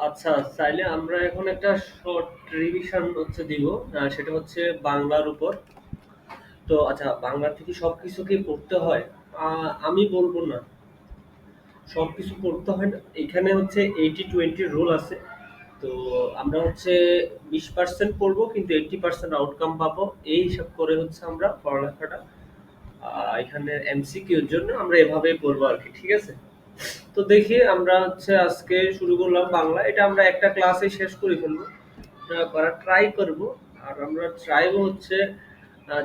আচ্ছা, চাইলে আমরা এখন একটা শর্ট রিভিশন দিব। সেটা হচ্ছে বাংলার উপর। তো আচ্ছা, বাংলা থেকে সবকিছু কি পড়তে হয়? আমি বলবো না, সবকিছু পড়তে হয় না। এখানে হচ্ছে 80-20 রুল আছে। তো আমরা হচ্ছে 20% পড়বো কিন্তু 80% আউটকাম পাবো। এই হিসাব করে হচ্ছে আমরা পড়ালেখাটা এখানে এমসিকিউর জন্য আমরা এভাবেই পড়বো আরকি। ঠিক আছে? তো দেখি আমরা হচ্ছে আজকে শুরু করলাম বাংলা। এটা আমরা একটা ক্লাসে শেষ করে ফেলবো। করার ট্রাই করব। আর আমরা ট্রাইও হচ্ছে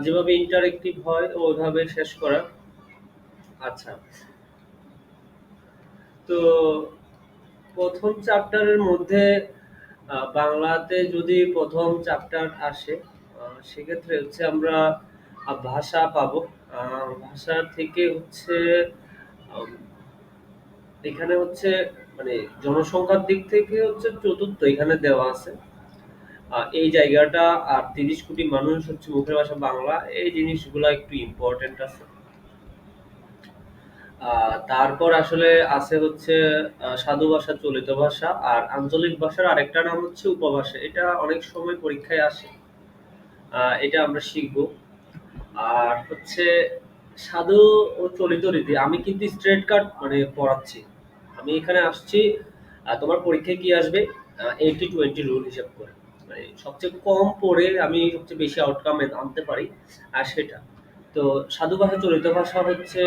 যেভাবে ইন্টারেক্টিভ হয় ওইভাবে শেষ করা। আচ্ছা, তো প্রথম চ্যাপ্টারের মধ্যে বাংলাতে যদি প্রথম চ্যাপ্টার আসে, সেক্ষেত্রে হচ্ছে আমরা ভাষা পাবো। ভাষা থেকে হচ্ছে আম, এখানে হচ্ছে মানে জনসংখ্যার দিক থেকে হচ্ছে চতুর্থ এখানে দেওয়া আছে। এই জায়গাটা আর 30 কোটি মানুষ হচ্ছে মুখের ভাষা বাংলা, এই জিনিসগুলো একটু ইম্পর্টেন্ট আছে। তারপর আসলে আছে হচ্ছে সাধু ভাষা, চলিত ভাষা আর আঞ্চলিক ভাষার আরেকটা নাম হচ্ছে উপভাষা। এটা অনেক সময় পরীক্ষায় আসে। এটা আমরা শিখবো। আর হচ্ছে সাধু ও চলিত রীতি। আমি কিন্তু স্ট্রেট কাট মানে পড়াচ্ছি। আমি এখানে আসছি, তোমার পরীক্ষায় কি আসবে? 80-20 রুল হিসাব করে। মানে সবচেয়ে কম পড়ে আমি সবচেয়ে বেশি আউটকাম আনতে পারি, আর সেটা। তো সাধু ভাষা, চলিত ভাষা হচ্ছে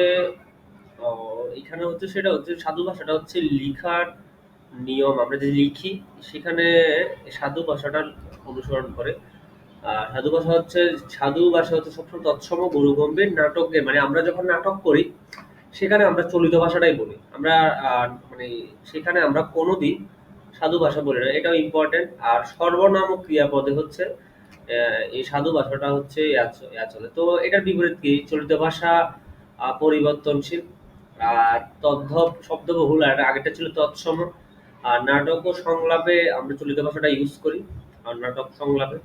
এখানে হচ্ছে সেটা হচ্ছে সাধু ভাষাটা হচ্ছে লিখার নিয়ম। আমরা যে লিখি সেখানে সাধু ভাষাটার অনুসরণ করে। সাধু ভাষা হচ্ছে সবসময় তৎসম গুরুগম্ভীর নাটকে, মানে আমরা যখন নাটক করি সেখানে আমরা চলিত ভাষাটাই বলি। আমরা মানে সেখানে আমরা কোনোদিন সাধু ভাষা বলি না, এটাও ইম্পর্টেন্ট। আর সর্বনাম ও ক্রিয়াপদে হচ্ছে এই সাধু ভাষাটা হচ্ছে ইয়া চলে। তো এটার বিপরীত কি? চলিত ভাষা পরিবর্তনশীল। আর তদ্ধব শব্দবহুল, আর আগেরটা ছিল তৎসম। আর নাটক ও সংলাপে আমরা চলিত ভাষাটা ইউজ করি। আর নাটক সংলাপে,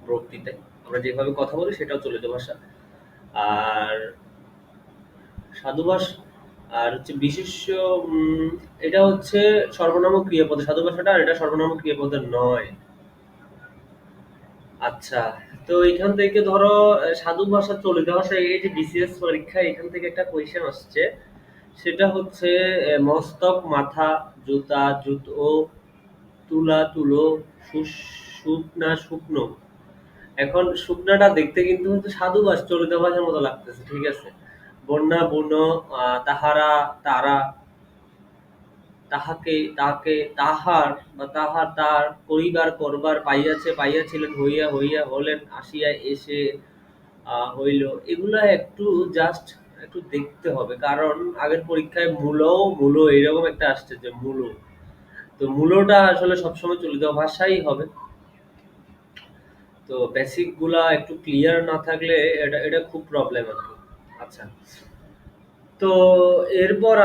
বক্তৃতায় আমরা যেভাবে কথা বলি সেটাও চলিত ভাষা। আর সাধুভাষ আর হচ্ছে বিশেষ্য, এটা হচ্ছে সর্বনাম ও ক্রিয়াপদ। সাধু ভাষাটা আর এটা সর্বনাম ও ক্রিয়াপদের নয়। আচ্ছা, তো এখান থেকে ধরো সাধু ভাষা, চলিত ভাষা, এই যে বিসিএস পরীক্ষা এখান থেকে একটা কোয়েশ্চেন আসছে। সেটা হচ্ছে মস্তক, মাথা, জুতা, জুতো, তুলা, তুলো, শুকনা, শুকনো। এখন শুকনাটা দেখতে কিন্তু হচ্ছে সাধু ভাষা, চলিত ভাষার মতো লাগতেছে। ঠিক আছে? বন্যা, বুন, তাহারা, তারা, তাহাকে, তাকে, তাহার বা তাহার, তার, করিবার, করবার, পাইয়াছে, পাইয়াছিলেন, হইয়া, হইয়া, হলেন, আসিয়া, এসে, হইল। এগুলা একটু জাস্ট একটু দেখতে হবে। কারণ আগের পরীক্ষায় মূল এরকম একটা আসছে যে মূল। তো মূলটা আসলে সবসময় চলিত ভাষাই হবে। তো বেসিক গুলা একটু ক্লিয়ার না থাকলে এটা এটা খুব প্রবলেম আর কি। আচ্ছা, তো এরপর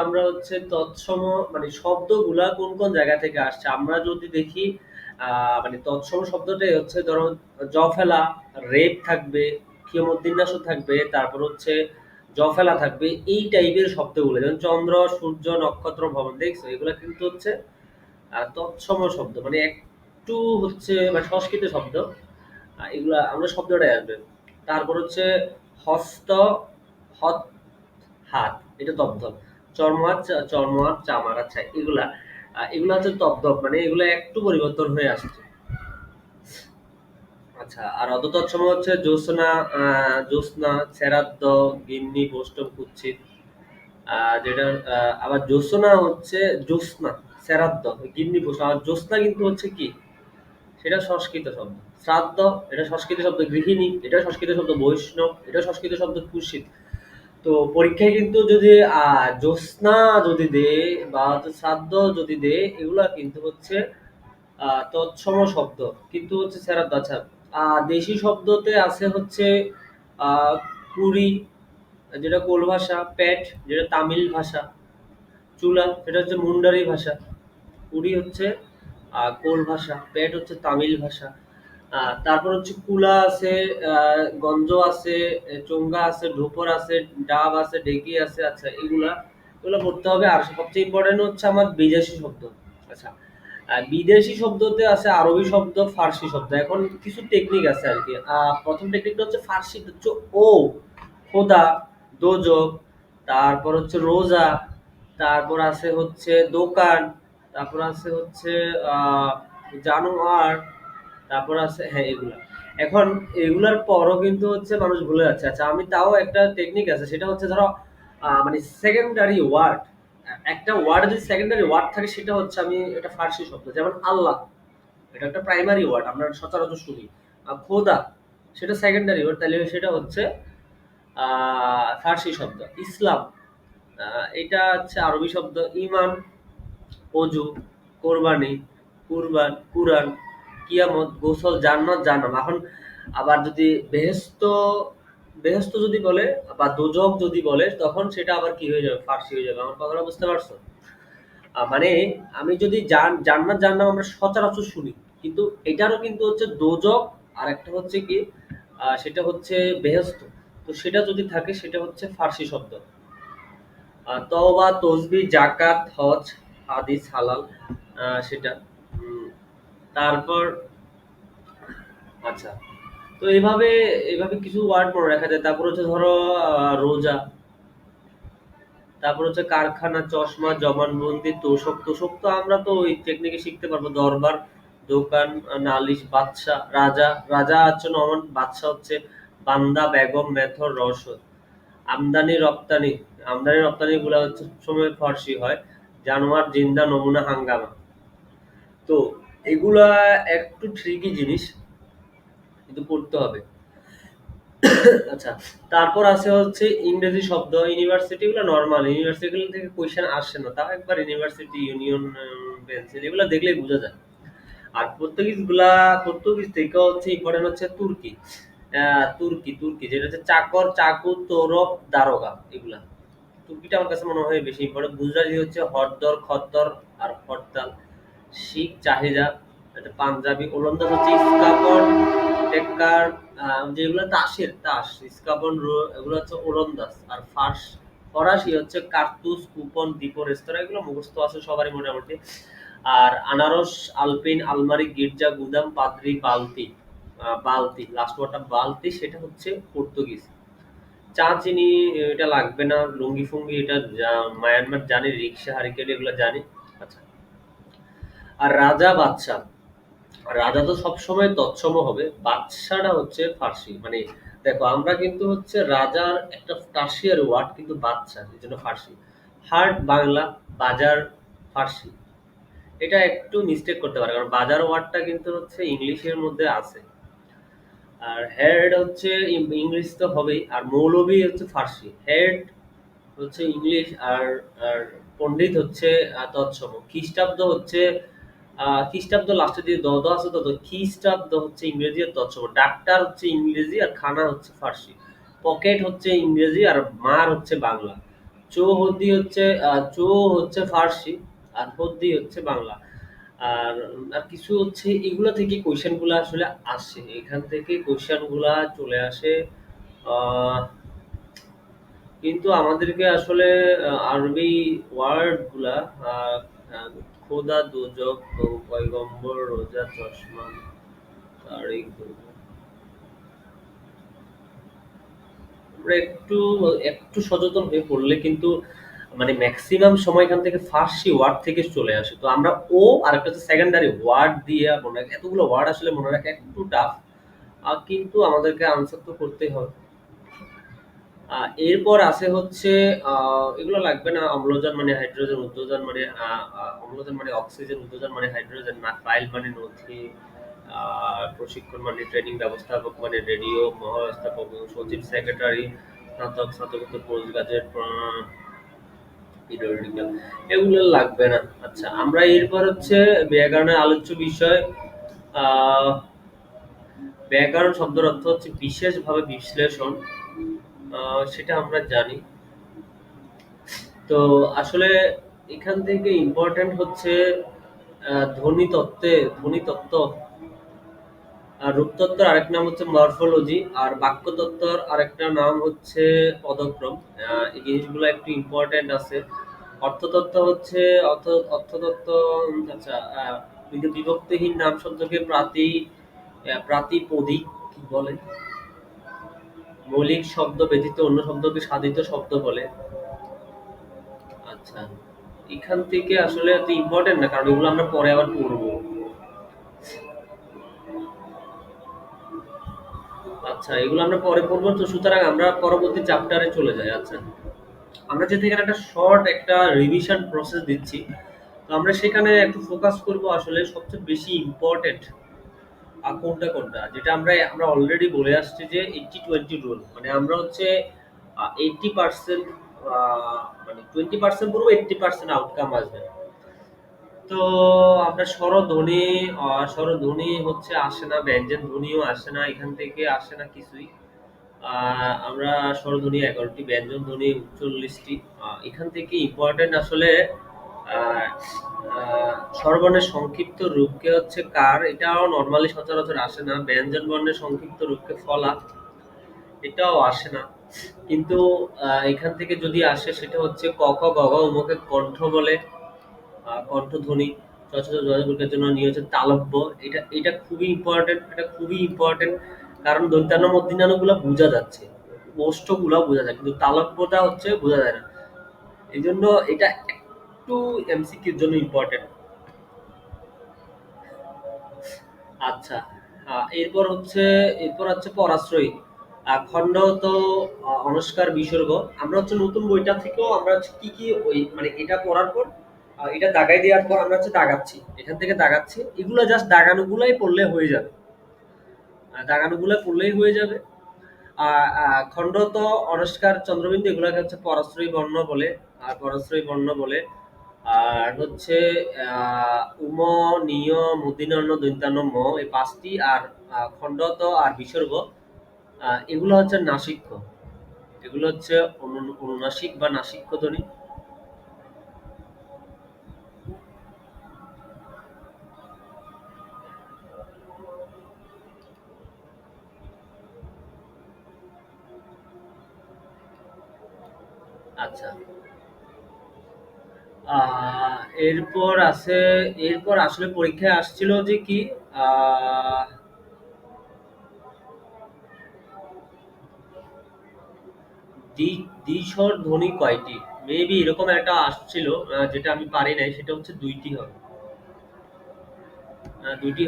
আমরা হচ্ছে তৎসম, মানে শব্দগুলা কোন কোন জায়গা থেকে আসছে আমরা যদি দেখি। মানে তৎসম শব্দটাই হচ্ছে ধরো জফেলা, রেপ থাকবে, ক্ষিয়মুদ্দিনাস থাকবে, তারপর হচ্ছে জফেলা থাকবে। এই টাইপের শব্দগুলো যেমন চন্দ্র, সূর্য, নক্ষত্র, ভবন, দেখছো এগুলা কিন্তু হচ্ছে তৎসম শব্দ, মানে একটু হচ্ছে মানে সংস্কৃত শব্দ। এগুলা আমরা শব্দটাই আসবে। তারপর হচ্ছে হস্ত, হত, হাত, এটা দপদপ। চর্মহাত, চর্মহাত, চামার। আচ্ছা, এগুলা হচ্ছে দপদপ, মানে এগুলা একটু পরিবর্তন হয়ে আসছে। আচ্ছা, আর অততৎসম হচ্ছে জ্যোৎস্না, জ্যোৎস্না, সেরাদ্দ, গিন্নি, বৈষ্ণব, কুৎসিত। যেটা আবার জ্যোৎস্না হচ্ছে জ্যোৎস্না, সেরাদ্দ, গিন্নি, বৈষ্ণব। আর জ্যোৎস্না কিন্তু হচ্ছে কি? সেটা সংস্কৃত শব্দ। শ্রাদ্ধ, এটা সংস্কৃত শব্দ। গৃহিণী, এটা সংস্কৃত শব্দ। বৈষ্ণব, এটা সংস্কৃত শব্দ। কুৎসিত। তো পরীক্ষায় কিন্তু যদি জ্যোৎস্না যদি দেয় বা হচ্ছে শ্রাদ্ধ যদি দেয়, এগুলা কিন্তু হচ্ছে তৎসম শব্দ, কিন্তু হচ্ছে শ্রাদ্ধ। আচ্ছা, দেশি শব্দতে আছে হচ্ছে আহ কুড়ি, যেটা কোল ভাষা। পেট, যেটা তামিল ভাষা। চুলা, সেটা হচ্ছে মুন্ডারি ভাষা। কুড়ি হচ্ছে কোল ভাষা, পেট হচ্ছে তামিল ভাষা। তারপর হচ্ছে কুলা আছে, গঞ্জ আছে, চোঙ্গা আছে, ঢোপর আছে, ডাব আছে, ডেকি আছে। আচ্ছা, এগুলা এগুলো পড়তে হবে। আর সবচেয়ে ইম্পর্টেন্ট হচ্ছে আমার বিদেশি শব্দ। আচ্ছা, বিদেশি শব্দতে আছে আরবি শব্দ, ফার্সি শব্দ। এখন কিছু টেকনিক আছে আর কি। প্রথম টেকনিকটা হচ্ছে ফার্সি হচ্ছে ও, খোদা, দোজক, তারপর হচ্ছে রোজা, তারপর আছে হচ্ছে দোকান, তারপর আছে হচ্ছে আহ জানোয়ার, তারপর আছে হ্যাঁ এগুলা। এখন এগুলার পরও কিন্তু হচ্ছে মানুষ ভুলে যাচ্ছে। আচ্ছা, আমি তাও একটা টেকনিক আছে, সেটা হচ্ছে ধরো মানে সেকেন্ডারি ওয়ার্ড, একটা ওয়ার্ডে যদি সেকেন্ডারি ওয়ার্ড থাকে সেটা হচ্ছে আমি এটা ফার্সি শব্দ। যেমন আল্লাহ, এটা একটা প্রাইমারি ওয়ার্ড আমরা সচরাচর শুনি। খোদা, সেটা সেকেন্ডারি ওয়ার্ড, তাহলে সেটা হচ্ছে ফার্সি শব্দ। ইসলাম, এটা হচ্ছে আরবি শব্দ। ইমান, অজু, কোরবানি, কুরবান, কুরআন, কিয়ামত, গোসল, জান্নাত, জাহান্নাম। এখন আবার যদি বেহেশত, বেহেশত যদি বলে বা দোজখ যদি বলে তখন সেটা আবার কি হয়ে যাবে? ফার্সি হয়ে যাবে। আমার কথাটা বুঝতে পারছো? মানে আমি যদি জান্নাত জাহান্নাম আমরা সচরাচর শুনি, কিন্তু এটারও কিন্তু হচ্ছে দোজখ, আর একটা হচ্ছে কি সেটা হচ্ছে বেহেশত। তো সেটা যদি থাকে সেটা হচ্ছে ফার্সি শব্দ। তওবা, তসবিহ, জাকাত, হজ, হাদিস, হালাল, সেটা। উম, তারপর আচ্ছা, তো এভাবে কিছু ওয়ার্ড মনে রাখা যায়। তারপর হচ্ছে ধরো রোজা, তারপর হচ্ছে কারখানা, চশমা, জবানবন্দি, তোশক। তোশক তো আমরা তো ওই টেকনিকে শিখতে পারবো। দরবার, দোকান, নালিশ, বাদশা, রাজা। রাজা হচ্ছে নমন, বাদশা হচ্ছে বান্দা, বেগম, মেথর, রসদ। আমদানি রপ্তানি, আমদানি রপ্তানি গুলা হচ্ছে সবসময় ফার্সি হয়। জানোয়ার, জিন্দা, নমুনা, হাঙ্গামা। তো এগুলা একটু ট্রিকি জিনিস, কিন্তু পড়তে হবে। আচ্ছা, তারপর আছে হচ্ছে ইংরেজি শব্দ। ইউনিভার্সিটি গুলো নরমাল, ইউনিভার্সিটি গুলো থেকে কোয়েশ্চেন আসছে না, তাও একবার ইউনিভার্সিটি, ইউনিয়ন, পেন্সিল, এগুলো দেখলেই বোঝা যায়। আর পর্তুগিজ থেকে হচ্ছে ইম্পর্টেন্ট হচ্ছে তুর্কি। তুর্কি, তুর্কি যেটা হচ্ছে চাকর, চাকু, তোরক, দারোগা, এগুলা। তুর্কিটা আমার কাছে মনে হয় বেশি ইম্পর্টেন্ট। গুজরাটি হচ্ছে হরদর, খদ্দর আর হরতাল। শিখ, চাহিদা, এটা পাঞ্জাবি। ওলন্দাজ হচ্ছে ইস্কাপন, টেক্কার, যেগুলো তাসের তাস, ইস্কাপন, এগুলো হচ্ছে ওলন্দাজ। আর ফরাসি হচ্ছে কার্তুস, কুপন, দ্বীপ, রেস্তোরাঁ। এগুলো মুখস্থ আছে সবারই মোটামুটি। আর আনারস, আলপিন, আলমারি, গির্জা, গুদাম, পাদ্রি, বালতি। বালতি, লাস্ট ওয়ার্ডটা বালতি, সেটা হচ্ছে পর্তুগিজ। চা, চিনি, এটা লাগবে না। লুঙ্গি ফুঙ্গি এটা মায়ানমার জানি। রিক্সা, হারিকেন, এগুলো জানি। আচ্ছা, আর রাজা, বাদশা। রাজা তো সবসময় তৎসম হবে, বাদশাটা হচ্ছে ফার্সি। মানে দেখো, আমরা কিন্তু হচ্ছে রাজার একটা টার্সিয়ারি ওয়ার্ড কিন্তু বাদশা, এই জন্য ফার্সি। হাট বাংলা, বাজার ফার্সি। এটা একটু মিস্টেক করতে পারে, কারণ বাজার ওয়ার্ডটা কিন্তু হচ্ছে ইংলিশের মধ্যে আছে। আর হেড হচ্ছে ইংলিশ তো হবেই। আর মৌলবী হচ্ছে ফার্সি। হেড হচ্ছে ইংলিশ, আর আর পণ্ডিত হচ্ছে তৎসম। খ্রিস্টাব্দ হচ্ছে খ্রিস্টাব্দ লাস্টে দিয়ে দ দ আছে, তো খ্রিস্টাব্দ হচ্ছে ইংরেজি আর তৎসম। ডাক্তার হচ্ছে ইংরেজি আর খানা হচ্ছে ফার্সি। পকেট হচ্ছে ইংরেজি আর মার হচ্ছে বাংলা। চৌহদ্দি হচ্ছে ফার্সি, আর হদ্দি হচ্ছে বাংলা। আর আর কিছু হচ্ছে এগুলা থেকে কোয়েশ্চেন গুলা আসলে আসে, এখান থেকে কোয়েশ্চেন গুলা চলে আসে। আহ কিন্তু আমাদেরকে আসলে আরবি ওয়ার্ড গুলা, আহ, আহ, খোদা, দোজক, পয়গম্বর, রোজা, চশমা, তারিখ, আমরা একটু একটু সচেতন হয়ে পড়লে কিন্তু মানে ম্যাক্সিমাম সময় এখান থেকে ফার্সি ওয়ার্ড থেকে চলে আসে। তো আমরা ও আর একটা হচ্ছে সেকেন্ডারি ওয়ার্ড দিয়ে মনে রাখি। এতগুলো ওয়ার্ড আসলে মনে রাখা একটু টাফ, কিন্তু আমাদেরকে আনসার তো করতেই হবে। এরপর আছে হচ্ছে এগুলো লাগবে না। অম্লজান মানে হাইড্রোজেন, উদ্যোজন মানে অম্লজান মানে অক্সিজেন, উদ্যোজন মানে হাইড্রোজেন, না ফাইল মানে নথি, প্রশিক্ষণ মানে ট্রেনিং, ব্যবস্থাপক মানে রেডিও, মহাব্যবস্থাপক, সচিব, সেক্রেটারি, স্নাতক, স্নাতকোত্তর, পোস্ট গ্রাজুয়েট, পিরিয়ডিক্যাল, এগুলো লাগবে না। আচ্ছা, আমরা এরপর হচ্ছে ব্যাকরণের আলোচ্য বিষয়। আহ ব্যাকরণ শব্দের অর্থ হচ্ছে বিশেষভাবে বিশ্লেষণ, সেটা আমরা জানি। তো আসলে এখান থেকে ইম্পর্টেন্ট হচ্ছে ধ্বনিতত্ত্ব। আর রূপতত্ত্বের আরেক নাম হচ্ছে মরফোলজি, আর বাক্যতত্ত্বর আরেকটা নাম হচ্ছে পদক্রম। এই জিনিসগুলো একটু ইম্পর্টেন্ট আছে। অর্থতত্ত্ব হচ্ছে অর্থ অর্থতত্ত্ব। আচ্ছা, কিন্তু বিভক্তিহীন নাম শব্দকে প্রাতিপদিক কি বলে? মৌলিক শব্দ ব্যতীত অন্য শব্দকে সাধিত শব্দ বলে। আচ্ছা, এখান থেকে আসলে এত ইম্পর্টেন্ট না, কারণ এগুলো আমরা পরে আবার পড়বো। আচ্ছা, এগুলো আমরা পরে পড়বো, তো সুতরাং আমরা পরবর্তী চ্যাপ্টারে চলে যাই। আচ্ছা, আমরা যেহেতু এখানে একটা শর্ট একটা রিভিশন প্রসেস দিচ্ছি, তো আমরা সেখানে একটু ফোকাস করব আসলে সবচেয়ে বেশি ইম্পর্টেন্ট কোনটা কোনটা, যেটা আমরা আমরা অলরেডি বলে আসছি যে 80-20 রুল, মানে আমরা হচ্ছে 80%, মানে 20% বলবো, 80% আউটকাম আসবে। তো আমরা স্বরধ্বনি, স্বরধ্বনি হচ্ছে আসে না, ব্যঞ্জন ধ্বনিও আসে না, এখান থেকে আসে না কিছুই। আমরা স্বরধ্বনি 11টি, ব্যঞ্জন ধ্বনি 39টি। এখান থেকে ইম্পর্টেন্ট আসলে আহ, স্বরবর্ণের সংক্ষিপ্ত রূপকে হচ্ছে কার, এটাও নর্মালি সচরাচর আসে না। ব্যঞ্জন বর্ণের সংক্ষিপ্ত রূপকে ফলা, এটাও আসে না। কিন্তু এখান থেকে যদি আসে সেটা হচ্ছে ক খ গ ঘ উমকে কণ্ঠ বলে, কণ্ঠধ্বনি। চলচ্চিত্র যোগাযোগের জন্য নিয়োজিত তালব্য, এটা এটা খুবই ইম্পর্টেন্ট, এটা খুবই ইম্পর্টেন্ট। কারণ দন্তান্ন মধ্যাহ্ন গুলো বোঝা যাচ্ছে, ওষ্ঠ গুলো বোঝা যায়, কিন্তু তালব্যটা হচ্ছে বোঝা যায় না। এই জন্য এটা একটু এমসিকিউর জন্য ইম্পর্টেন্ট। আচ্ছা, এরপর হচ্ছে পরাশ্রয়ী, খণ্ড তো, অনুষ্কার বিসর্গ। আমরা হচ্ছে নতুন বইটা থেকেও আমরা হচ্ছে কি কি ওই মানে এটা পড়ার পর, এটা দাগাই দেওয়ার পর আমরা হচ্ছে দাগাচ্ছি, এখান থেকে দাগাচ্ছি, এগুলো জাস্ট দাগানোগুলাই পড়লে হয়ে যাবে। দাগানোগুলো পড়লেই হয়ে যাবে। খণ্ডত, অনুষ্কার, চন্দ্রবিন্দু এগুলোকে হচ্ছে পরাশ্রয়ী বর্ণ বলে, আর পরাশ্রয়ী বর্ণ বলে। আর হচ্ছে উম, নিয়, মূর্ধন্য, দন্তান্ন, ম, এই পাঁচটি। আর খণ্ডত আর বিসর্গ, এগুলো হচ্ছে নাসিক্য, এগুলো হচ্ছে অনুনাসিক বা নাসিক্য ধ্বনি। আচ্ছা, আহ এরপর আছে, এরপর আসলে পরীক্ষায় আসছিল যে কি, আহ দ্বিস্বর ধ্বনি কয়টি? মেবি এরকম একটা আসছিল, যেটা আমি পারি নাই, সেটা হচ্ছে দুইটি হবে। দুইটি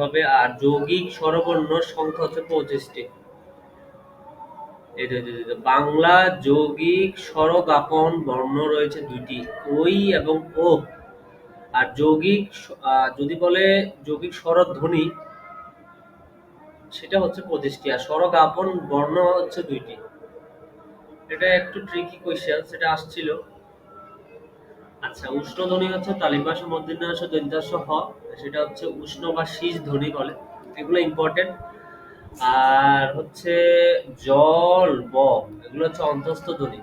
হবে। আর যৌগিক স্বরবর্ণ সংখ্যা হচ্ছে 25টি। এই যে বাংলা যৌগিক স্বরজ্ঞাপন বর্ণ রয়েছে দুইটি, ওই এবং ও। আর যৌগিক যদি বলে যৌগিক স্বরধ্বনি, সেটা হচ্ছে 25টি, আর স্বরজ্ঞাপন বর্ণ হচ্ছে দুইটি। এটা একটু ট্রিকি কোয়েশ্চেন, সেটা আসছিল। আচ্ছা, উষ্ণ ধ্বনি হচ্ছে তালিবাস মূর্ধন্য দন্তাংশ হ, সেটা হচ্ছে উষ্ণ বা শীষ ধ্বনি বলে। এগুলো ইম্পর্টেন্ট। আর হচ্ছে জল, ব, এগুলো হচ্ছে অন্তস্থ ধ্বনি।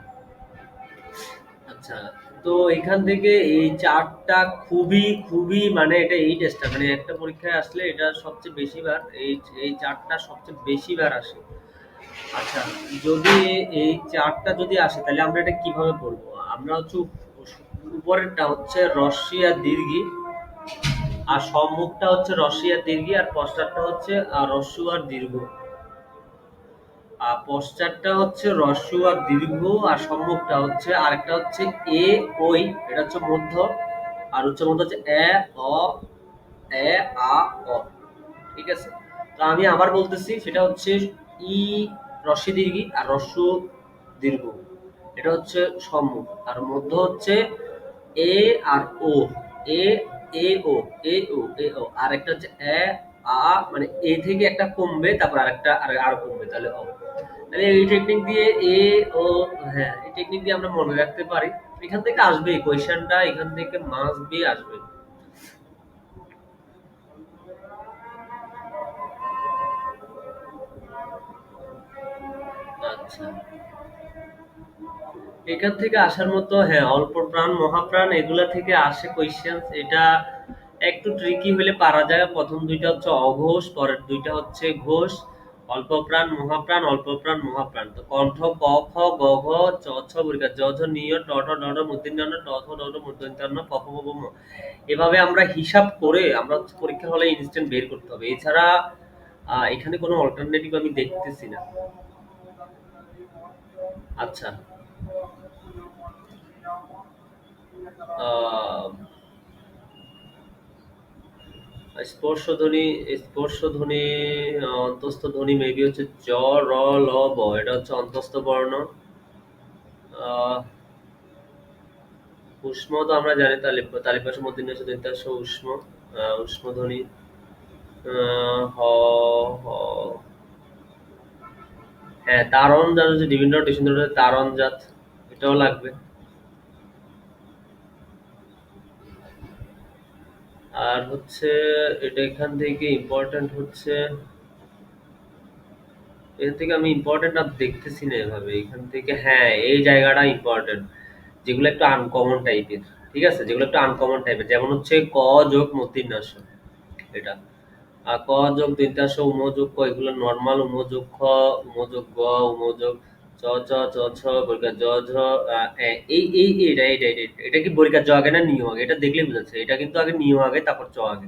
আচ্ছা, তো এখান থেকে এই চারটা খুবই খুবই, মানে এটা এই টেস্টটা মানে একটা পরীক্ষায় আসলে এটা সবচেয়ে বেশি বার, এই এই চারটা সবচেয়ে বেশি বার আসে। আচ্ছা, যদি এই চারটা যদি আসে তাহলে আমরা এটা কিভাবে বলবো? আমরা হচ্ছে উপরেরটা হচ্ছে রস্যি আর দীর্ঘি, আর সম্মুখটা হচ্ছে রস্যি আর দীর্ঘি, আর পশ্চাৎটা হচ্ছে রস্যু আর দীর্ঘ। পশ্চাৎটা হচ্ছে রস্যু আর দীর্ঘ, আর সম্মুখটা হচ্ছে আরেকটা হচ্ছে এ, ওই, এটা হচ্ছে মধ্য। আর হচ্ছে মধ্য হচ্ছে এ, অ, এ, আ, অ। ঠিক আছে, তো আমি আবার বলতেছি, সেটা হচ্ছে ই রস্যি দীর্ঘি আর রস্য দীর্ঘ, এটা হচ্ছে সম্মুখ। আর মধ্য হচ্ছে এ আর ও, এ, এ ও, এ ও, এ ও। আর একটা হচ্ছে এ, আ, মানে এ থেকে একটা কমবে, তারপর আরেকটা আর কমবে, তাহলে ও। তাহলে এই টেকনিক দিয়ে এ ও, হ্যাঁ, এই টেকনিক দিয়ে আমরা মনে রাখতে পারি। এখান থেকে আসবে কোয়েশ্চেনটা, এখান থেকে মাস্ট বি আসবে। আচ্ছা, এখান থেকে আসার মতো, হ্যাঁ, অল্প প্রাণ মহাপ্রাণ এগুলা থেকে আসে কোয়েশ্চেন। এটা একটু ট্রিকি হলে পারা যায়। প্রথম দুইটা হচ্ছে অঘোষ, পরের দুইটা হচ্ছে ঘোষ। অল্প প্রাণ মহাপ্রাণ, অল্প প্রাণ মহাপ্রাণ। তো কণ্ঠ ক খ গ ঘ চ ছ বর্গা জ ঝ নিয় ট ঠ ড ঢ মূর্ধন্য ণ ট থ ড ঢ মূর্ধন্য প প ম প ম। এভাবে আমরা হিসাব করে আমরা হচ্ছে পরীক্ষার হলে ইনস্ট্যান্ট বের করতে হবে। এছাড়া এখানে কোনো অল্টারনেটিভ আমি দেখতেছি না। আচ্ছা, আহ, স্পর্শধ্বনি, স্পর্শধ্বনি, অন্তস্থ ধ্বনি মেবি হচ্ছে জ, র, ল, ব। এটা হচ্ছে অন্তস্থ বর্ণ। আহ, উষ্ম তো আমরা জানি, তালিপাশ মধ্যে হচ্ছে দন্তাংশ উষ্ম, উষ্ম ধ্বনি। হ, হ, হ্যাঁ, তারণ জাত হচ্ছে বিভিন্ন তারণ জাত, এটাও লাগবে। আর হচ্ছে এটা এখান থেকে ইম্পর্টেন্ট হচ্ছে, এখান থেকে আমি ইম্পর্টেন্ট আর দেখতেছি না এভাবে। এখান থেকে হ্যাঁ, এই জায়গাটা ইম্পর্টেন্ট, যেগুলো একটু আনকমন টাইপের। ঠিক আছে, যেগুলো একটু আনকমন টাইপের, যেমন হচ্ছে ক যোগ মূর্ধন্য ষ, এটা। আর ক যোগ দন্তাংশ উম যোগ ক, এগুলো নর্মাল। উম যোগ খ, উম যোগ গ, উম যোগ চ চ চ ছ বর্গা জ ঝ। এটা কি বর্গা জ আগে না নিয় আগে, এটা দেখলেই বোঝা যাচ্ছে। এটা কিন্তু আগে নিয় আগে, তারপর চ আগে।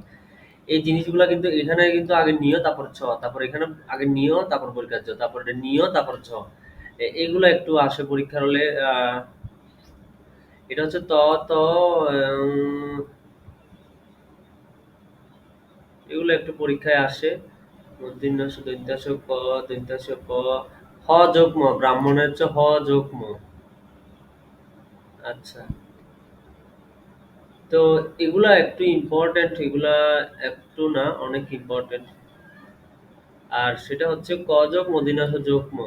এই জিনিসগুলা কিন্তু এখানে কিন্তু আগে নিয় তারপর ছ, তারপর এখানে আগে নিয় তারপর বর্গা জ, তারপর এটা নিয় তারপর ঝ। এগুলো একটু আসে পরীক্ষার হলে। এটা হচ্ছে ত, ত, উম, এগুলো একটু পরীক্ষায় আসে। মূর্ধন্য ষ, দন্তাংশ ক, দন্তাংশ ক, হ যোগ ম, ব্রাহ্মণের হচ্ছে হ যোগ ম। আচ্ছা, তো এগুলা একটু ইম্পর্টেন্ট, এগুলা একটু না, অনেক ইম্পর্টেন্ট। আর সেটা হচ্ছে ক যোগ মূর্ধন্য ষ যোগ ম।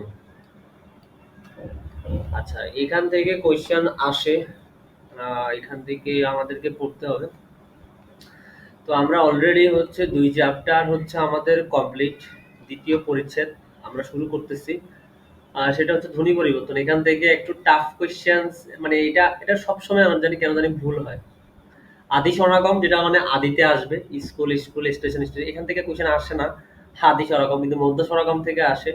আচ্ছা, এখান থেকে কোয়েশ্চেন আসে। এখান থেকে আমাদেরকে পড়তে হবে। তো আমরা অলরেডি হচ্ছে ২ চ্যাপ্টার হচ্ছে আমাদের কমপ্লিট। দ্বিতীয় পরিচ্ছেদ আমরা শুরু করতেছি। সেটা হচ্ছে ধ্বনি পরিবর্তন। এখান থেকে একটু টাফ কোয়েশ্চেনস, মানে এটা সবসময় আমার জানি কেন জানি ভুল হয়। আদি সমাগম, যেটা মানে আদিতে আসবে, স্কুল, স্কুল, স্টেশন, স্টেশন, এখান থেকে কোয়েশ্চেন আসে না। আদি সমাগম, কিন্তু মধ্য সমাগম থেকে আসে।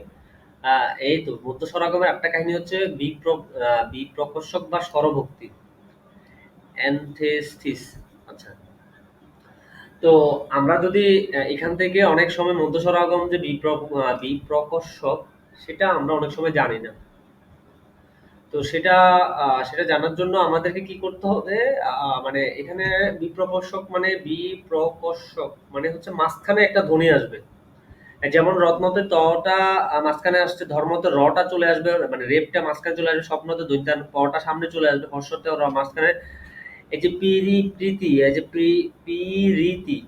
এই তো মধ্য সমাগমের একটা কাহিনী হচ্ছে বিপ্রকর্ষক বা স্বরভক্তি, অ্যানথেসিস। আচ্ছা, তো আমরা যদি এখান থেকে অনেক সময় মধ্য সমাগম যে বিপ্রকর্ষক, সেটা আমরা অনেক সময় জানি না। তো সেটা জানার জন্য আমাদেরকে কি করতে হবে? মানে এখানে বিপ্রকর্ষক মানে হচ্ছে মাঝখানে একটা ধ্বনি আসবে। যেমন রত্নতে তটা মাঝখানে আসছে, ধর্মতে রটা চলে আসবে, মানে রেপটা মাঝখানে চলে আসবে, স্বপ্নতে দৈত্যান পটা সামনে চলে আসবে, হর্ষতে র মাঝখানে। এই যে পিরিতি, এই যে পিরিতি,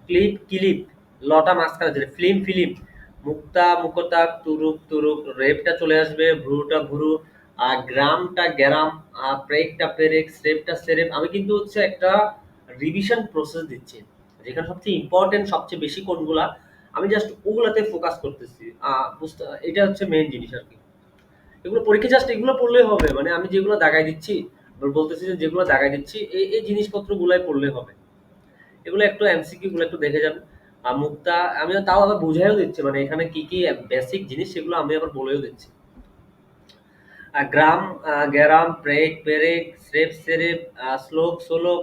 ক্লিপ কিলিপ, লটা মাঝখানে চলে, ফিল্ম ফিলিম, মুক্তা মুকতা, তুরুক তুরুক, রেপটা চলে আসবে, ভ্রুটা ভ্রু, আর গ্রামটা গ্যারাম, আর প্রেকটা পেরেক, স্রেপটা সেরেপ। আমি কিন্তু হচ্ছে একটা রিভিশন প্রসেস দিচ্ছি, যেখানে সবচেয়ে ইম্পর্টেন্ট, সবচেয়ে বেশি কোনগুলা, আমি জাস্ট ওগুলাতে ফোকাস করতেছি। বুঝতে, এটা হচ্ছে মেইন জিনিস আর কি। এগুলো পরীক্ষা জাস্ট এগুলো পড়লেই হবে, মানে আমি যেগুলো দাগাই দিচ্ছি, বলতেছি যে যেগুলো দাগাই দিচ্ছি, এই জিনিসপত্র গুলাই পড়লে হবে। এগুলো একটু এমসিকিউ গুলো একটু দেখে যান। মুক্তা আমি তাও আবার বুঝাইও দিচ্ছি, মানে এখানে কি কি বেসিক জিনিস সেগুলো আমি আবার বলেও দিচ্ছি। গ্রাম, গ্যারাম, প্রেক পেরেক, স্রেপ সেরেপ, শ্লোক সোলক,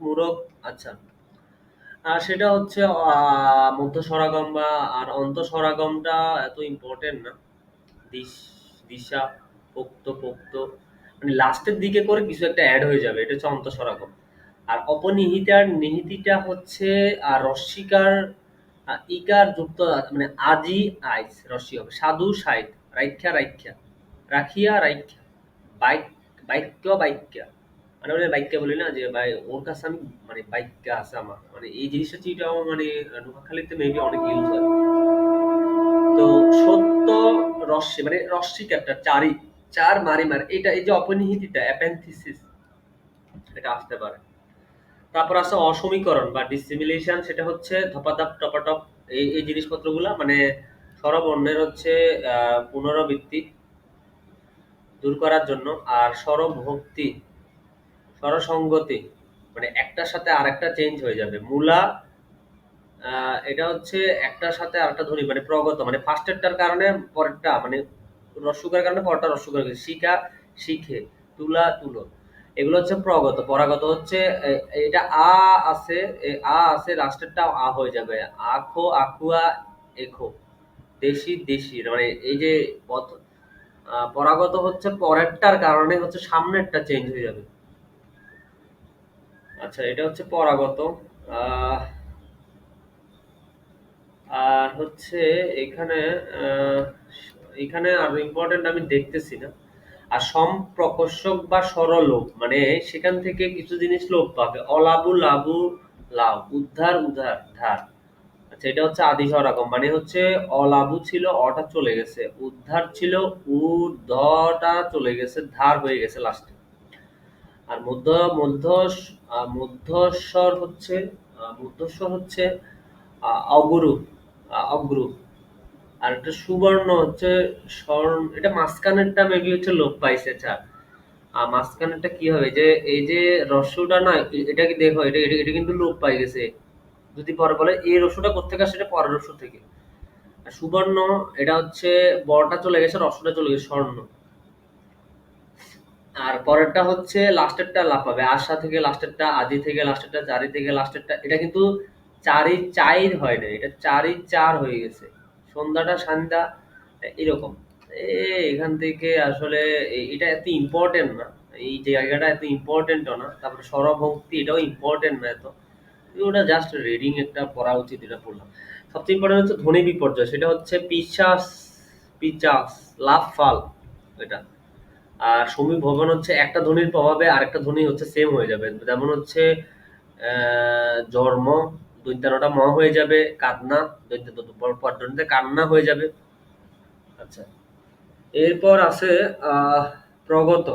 মূরক। আচ্ছা, সেটা হচ্ছে মধ্য স্বরাগম বা, আর অন্ত স্বরাগমটা এত ইম্পর্টেন্ট না। দিশ, দিশা, পোক্ত, পোক্ত, মানে লাস্টের দিকে করে কিছু একটা অ্যাড হয়ে যাবে, এটা হচ্ছে অন্তঃস্বরাগম। আর অপনিহিতার নিহিতিটা হচ্ছে রস্বীকার, ইকার যুক্ত, মানে আজি আইস রস্যি হবে, সাধু সাইড, রাইখ্যা রাইখ্যা, রাখিয়া রাইখ্যা, বাইক, বাক্য বাইক্যা, মানে ওরা বাইক্যা বলি না যে ভাই ওর কাছে আমি, মানে বাইক্যা আছে আমার, মানে এই জিনিসটা হচ্ছে, এটাও মানে নোয়াখালীতে মেবি অনেক ইউজ হয়। তো সত্য রস্যি, মানে রস্যিক একটা চারি, চার মারি মার, এটা এই যে অপনিহিতিটা অ্যাপেন্থিসিস, এটা আসতে পারে। তারপর আছে অসমীকরণ বা ডিসিমিলেশন, সেটা হচ্ছে ধপাধপ টপাটপ, এই জিনিসপত্রগুলা, মানে স্বরবর্ণের হচ্ছে পুনরাবৃত্তি দূর করার জন্য। আর স্বরভক্তি, স্বরসঙ্গতি, মানে একটার সাথে আরেকটা চেঞ্জ হয়ে যাবে। মূলা, এটা হচ্ছে একটার সাথে আরেকটা ধ্বনি মানে প্রগত মানে ফার্স্টেরটার কারণে পরেরটা মানে রস্যকার কারণে পরেরটা রস্যকার হয়েছে। শিখা, শিখে, তুলা, তুলো। এগুলো হচ্ছে প্রগত। পরাগত হচ্ছে এটা আ আছে, আ আছে লাস্টেরটা আ হয়ে যাবে। আখো, আখুয়া, এখো। দেশি, দেশির মানে এই যে পরাগত হচ্ছে পরেরটার কারণে হচ্ছে সামনেরটা চেঞ্জ হয়ে যাবে। আচ্ছা এটা হচ্ছে পরাগত। আহ আর হচ্ছে এখানে আহ, এখানে আরো ইম্পর্টেন্ট আমি দেখতেছি না। আর সম্প্রকর্ষক বা সরলোপ মানে সেখান থেকে কিছু জিনিস লোপ পাবে। অলাবু, লাবু, লাভ, উদ্ধার, উধার, ধার। আচ্ছা এটা হচ্ছে আদি স্বরাগম মানে হচ্ছে অলাবু ছিল অটা চলে গেছে, উদ্ধার ছিল উ ধটা চলে গেছে, ধার হয়ে গেছে লাস্টে। আর মধ্য মধ্যস্বর হচ্ছে মধ্যস্বর হচ্ছে অগুরু, অগ্রু। আর একটা সুবর্ণ হচ্ছে স্বর্ণ, এটা মাঝখানেরটা মেবি হচ্ছে লোপ পাইছে। আচ্ছা মাঝখানেরটা কি হবে যে এই যে রস্যটা না এটা কি দেখো এটা এটা এটা কিন্তু লোপ পাই গেছে। যদি পরে বলে এই রস্যটা কোত্থেকে আসে, এটা পরের রস্য থেকে। আর সুবর্ণ এটা হচ্ছে বড়টা চলে গেছে, রস্যটা চলে গেছে স্বর্ণ। আর পরেরটা হচ্ছে লাস্টেরটা লাফাবে, আশা থেকে লাস্টেরটা, আদি থেকে লাস্টেরটা, চারি থেকে লাস্টেরটা। এটা কিন্তু চারি চাইর হয় না, এটা চারি চার হয়ে গেছে। সন্ধ্যাটা সান্ধ্যা এরকম। এখান থেকে আসলে এটা এত ইম্পর্টেন্ট না। এই জায়গাটা এত ইম্পর্টেন্টও না। তারপরে স্বরভক্তি এটাও ইম্পর্টেন্ট না এত। ওটা জাস্ট রিডিং একটা পড়া উচিত, এটা পড়লাম। সবচেয়ে ইম্পর্টেন্ট হচ্ছে ধ্বনি বিপর্যয়, সেটা হচ্ছে পিশাস, পিচাস, লাফ ফাল এটা। আর সমীভবন হচ্ছে একটা ধ্বনির প্রভাবে আরেকটা ধ্বনি হচ্ছে সেম হয়ে যাবে। যেমন হচ্ছে জন্ম, দৈত্যানোটা ম হয়ে যাবে, কান্না, দৈত্য পর্যন্ত কান্না হয়ে যাবে। আচ্ছা এরপর আছে আহ প্রগত।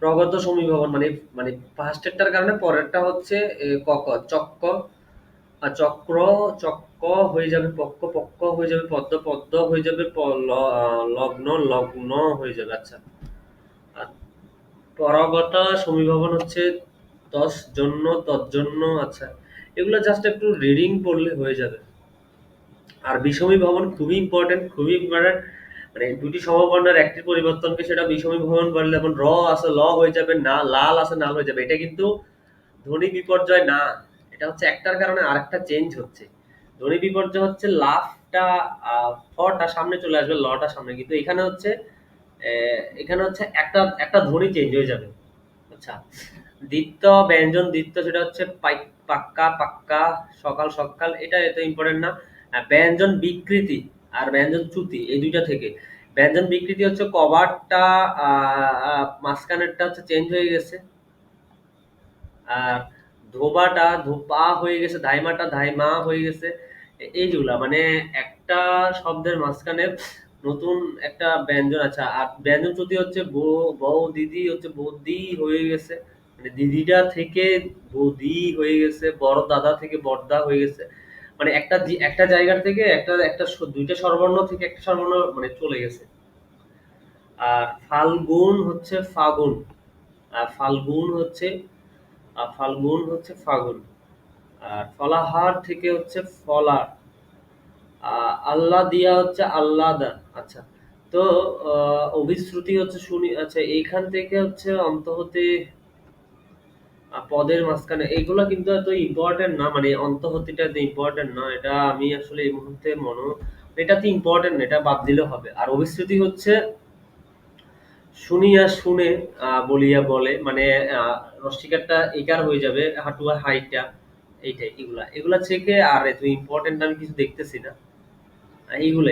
প্রগত সমীভবন মানে মানে ফার্স্টেরটার কারণে পরেরটা হচ্ছে কক, চক্ক, আর চক্র, চক্ক হয়ে যাবে পক্ক, পক্ক হয়ে যাবে পদ্ম, পদ্ম হয়ে যাবে লগ্ন, লগ্ন হয়ে যাবে। আচ্ছা আর পরাগতা সমীভবন হচ্ছে দশ জন্য, তজ্জন্য। আচ্ছা এগুলো জাস্ট একটু রিডিং পড়লে হয়ে যাবে। আর বিষমী ভবন খুবই ইম্পর্টেন্ট, খুবই ইম্পর্টেন্ট। মানে দুটি সমবর্ণের একটি পরিবর্তনকে সেটা বিষমী ভবন বললে, যেমন র আছে ল হয়ে যাবে, না লাল আছে নাল হয়ে যাবে। এটা কিন্তু ধ্বনি বিপর্যয় না, এটা হচ্ছে একটার কারণে আরেকটা চেঞ্জ হচ্ছে। ধ্বনি বিপর্যয় হচ্ছে লাফটা ফটা সামনে চলে আসবে, লটা সামনে, কিন্তু এখানে হচ্ছে এখানে হচ্ছে একটা একটা ধ্বনি চেঞ্জ হয়ে যাবে। আচ্ছা দ্বিত্ব, ব্যঞ্জন দ্বিত্ব সেটা হচ্ছে পাক্কা, পাক্কা, সকাল, সকাল। এটা এত ইম্পর্টেন্ট না। ব্যঞ্জন বিকৃতি আর ব্যঞ্জন চ্যুতি এই দুইটা থেকে। ব্যঞ্জন বিকৃতি হচ্ছে কভারটা মাঝখানেরটা হচ্ছে চেঞ্জ হয়ে গেছে। আর ধোবাটা ধোপা হয়ে গেছে, ধাইমাটা ধাইমা হয়ে গেছে। এই যেগুলা মানে একটা শব্দের মাঝখানে নতুন একটা ব্যঞ্জন আছে। আর ব্যঞ্জন চ্যুতি হচ্ছে বউ দিদি হচ্ছে বৌদি হয়ে গেছে, মানে দিদিটা থেকে বৌদি হয়ে গেছে, বড় দাদা থেকে বড়দা হয়ে গেছে। মানে একটা জায়গার থেকে একটা একটা দুইটা স্বরবর্ণ থেকে একটা স্বরবর্ণ মানে চলে গেছে। আর ফাল্গুন হচ্ছে ফাগুন, আর ফাল্গুন হচ্ছে ফাগুন। আর ফলাহার থেকে হচ্ছে ফলার। আল্লাহ দিয়া হচ্ছে আল্লাদা। আচ্ছা তো অভিশ্রুতি হচ্ছে শুনি। আচ্ছা এইখান থেকে হচ্ছে অন্ত হতে পদের মাঝখানে এগুলো কিন্তু এত ইম্পর্টেন্ট না, মানে অন্তহতিটা এত ইম্পর্টেন্ট না। এটা আমি আসলে এই মুহূর্তে এটা তো ইম্পর্টেন্ট না, এটা বাদ দিলে হবে। আর অভিশ্রুতি হচ্ছে শুনিয়া শুনে বলিয়া বলে, মানে রসিকারটা একার হয়ে যাবে, হাঁটুয়া হাইটা। এইটাই, এগুলা এগুলা থেকে আর এত ইম্পর্টেন্ট আমি কিছু দেখতেছি না। এগুলা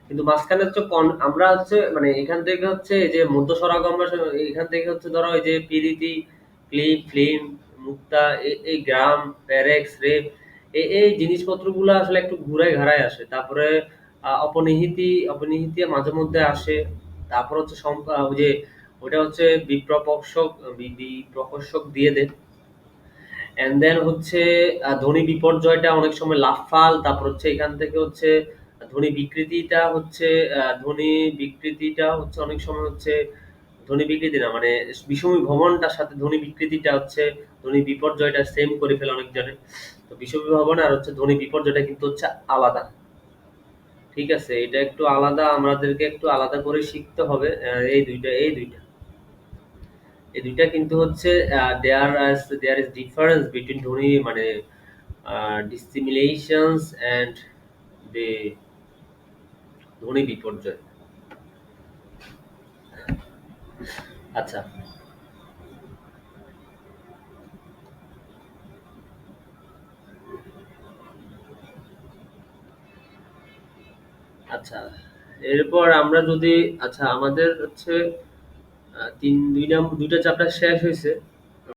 কিন্তু মাঝখানে হচ্ছে আমরা হচ্ছে মানে এখান থেকে হচ্ছে এই যে মধ্য স্বরাগম এখান থেকে হচ্ছে ধরো এই যে পিরিতি, ক্লিপ, ফিল্ম, মুক্তা, এই গ্রাম, প্যারেক্স, রেপ, এই জিনিসপত্রগুলো আসলে একটু ঘুরায় ঘাড়ায় আসে। তারপরে অপনিহিতি মাঝে মধ্যে আসে। তারপর হচ্ছে ওই যে ওটা হচ্ছে বিপ্রকর্ষক দিয়ে দেয়। এন্ড দেন হচ্ছে ধ্বনি বিপর্যয়টা অনেক সময় লাফাল। তারপর হচ্ছে এখান থেকে হচ্ছে ধ্বনি বিকৃতিটা হচ্ছে ধ্বনি বিকৃতিটা হচ্ছে অনেক সময় হচ্ছে ধ্বনি বিকৃতি না, মানে বিষমী ভবনটার সাথে ধ্বনি বিকৃতিটা হচ্ছে, ধ্বনি বিপর্যয়টা সেম করে ফেলে অনেকজনে। তো বিষমী ভবন আর হচ্ছে ধ্বনি বিপর্যয়টা কিন্তু হচ্ছে আলাদা। ঠিক আছে? এটা একটু আলাদা, আমাদেরকে একটু আলাদা করে শিখতে হবে। এই দুইটা কিন্তু হচ্ছে দেয়ার ইজ ডিফারেন্স বিটুইন ধ্বনি মানে ডিসিমিলেশনস অ্যান্ড দি ধ্বনি বিপর্যয়। আচ্ছা, আচ্ছা। এরপর আমরা যদি, আচ্ছা আমাদের হচ্ছে ২টা চ্যাপ্টার শেষ হইছে।